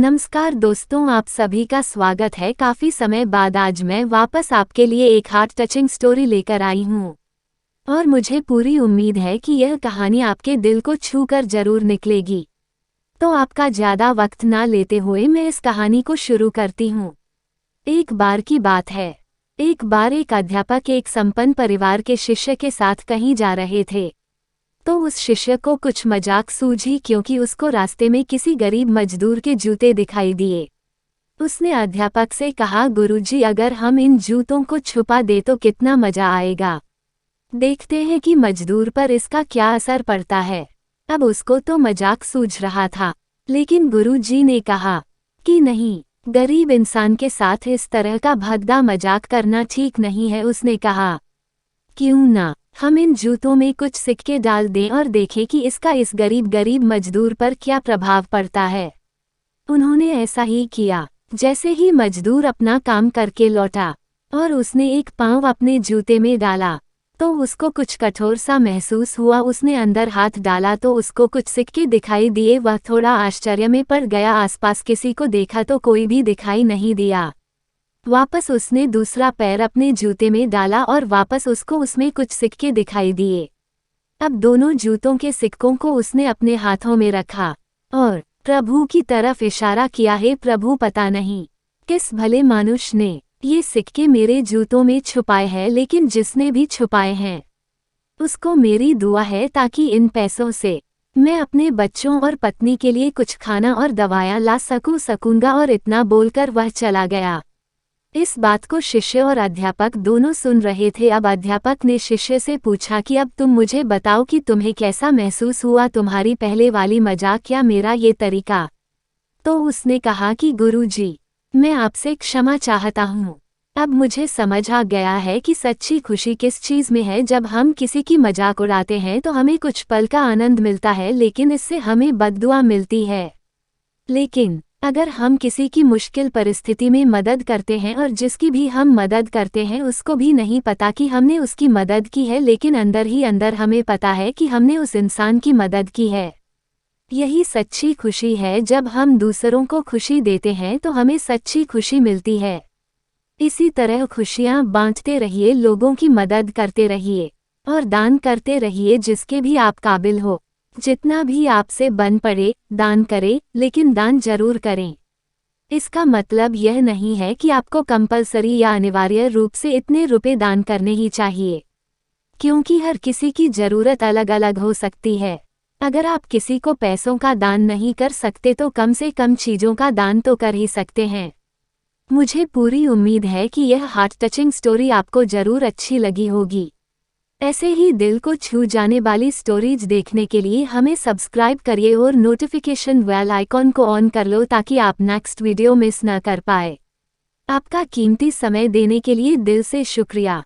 नमस्कार दोस्तों, आप सभी का स्वागत है। काफ़ी समय बाद आज मैं वापस आपके लिए एक हार्ट टचिंग स्टोरी लेकर आई हूँ और मुझे पूरी उम्मीद है कि यह कहानी आपके दिल को छू कर जरूर निकलेगी। तो आपका ज़्यादा वक्त ना लेते हुए मैं इस कहानी को शुरू करती हूँ। एक बार की बात है। एक बार एक अध्यापक एक संपन्न परिवार के शिष्य के साथ कहीं जा रहे थे। तो उस शिष्य को कुछ मजाक सूझी क्योंकि उसको रास्ते में किसी गरीब मजदूर के जूते दिखाई दिए। उसने अध्यापक से कहा, गुरुजी, अगर हम इन जूतों को छुपा दे तो कितना मजा आएगा। देखते हैं कि मजदूर पर इसका क्या असर पड़ता है। अब उसको तो मजाक सूझ रहा था, लेकिन गुरुजी ने कहा कि नहीं, गरीब इंसान के साथ इस तरह का भद्दा मजाक करना ठीक नहीं है। उसने कहा, क्यों ना हम इन जूतों में कुछ सिक्के डाल दें और देखें कि इसका इस गरीब मजदूर पर क्या प्रभाव पड़ता है। उन्होंने ऐसा ही किया। जैसे ही मजदूर अपना काम करके लौटा और उसने एक पाँव अपने जूते में डाला तो उसको कुछ कठोर सा महसूस हुआ। उसने अंदर हाथ डाला तो उसको कुछ सिक्के दिखाई दिए। वह थोड़ा आश्चर्य में पड़ गया। आसपास किसी को देखा तो कोई भी दिखाई नहीं दिया। वापस उसने दूसरा पैर अपने जूते में डाला और वापस उसको उसमें कुछ सिक्के दिखाई दिए। अब दोनों जूतों के सिक्कों को उसने अपने हाथों में रखा और प्रभु की तरफ इशारा किया, हे प्रभु, पता नहीं किस भले मनुष्य ने ये सिक्के मेरे जूतों में छुपाए हैं, लेकिन जिसने भी छुपाए हैं उसको मेरी दुआ है ताकि इन पैसों से मैं अपने बच्चों और पत्नी के लिए कुछ खाना और दवाइयाँ ला सकूंगा। और इतना बोलकर वह चला गया। इस बात को शिष्य और अध्यापक दोनों सुन रहे थे। अब अध्यापक ने शिष्य से पूछा कि अब तुम मुझे बताओ कि तुम्हें कैसा महसूस हुआ, तुम्हारी पहले वाली मजाक या मेरा ये तरीका। तो उसने कहा कि गुरुजी, मैं आपसे क्षमा चाहता हूँ। अब मुझे समझ आ गया है कि सच्ची खुशी किस चीज़ में है। जब हम किसी की मजाक उड़ाते हैं तो हमें कुछ पल का आनंद मिलता है, लेकिन इससे हमें बद्दुआ मिलती है। लेकिन अगर हम किसी की मुश्किल परिस्थिति में मदद करते हैं और जिसकी भी हम मदद करते हैं उसको भी नहीं पता कि हमने उसकी मदद की है, लेकिन अंदर ही अंदर हमें पता है कि हमने उस इंसान की मदद की है। यही सच्ची खुशी है। जब हम दूसरों को खुशी देते हैं तो हमें सच्ची खुशी मिलती है। इसी तरह खुशियाँ बांटते रहिए, लोगों की मदद करते रहिए और दान करते रहिए जिसके भी आप काबिल हो। जितना भी आपसे बन पड़े दान करें, लेकिन दान जरूर करें। इसका मतलब यह नहीं है कि आपको कंपलसरी या अनिवार्य रूप से इतने रुपए दान करने ही चाहिए, क्योंकि हर किसी की ज़रूरत अलग अलग हो सकती है। अगर आप किसी को पैसों का दान नहीं कर सकते तो कम से कम चीज़ों का दान तो कर ही सकते हैं। मुझे पूरी उम्मीद है कि यह हार्ट टचिंग स्टोरी आपको ज़रूर अच्छी लगी होगी। ऐसे ही दिल को छू जाने वाली स्टोरीज देखने के लिए हमें सब्सक्राइब करिए और नोटिफिकेशन बेल आइकॉन को ऑन कर लो ताकि आप नेक्स्ट वीडियो मिस न कर पाए। आपका कीमती समय देने के लिए दिल से शुक्रिया।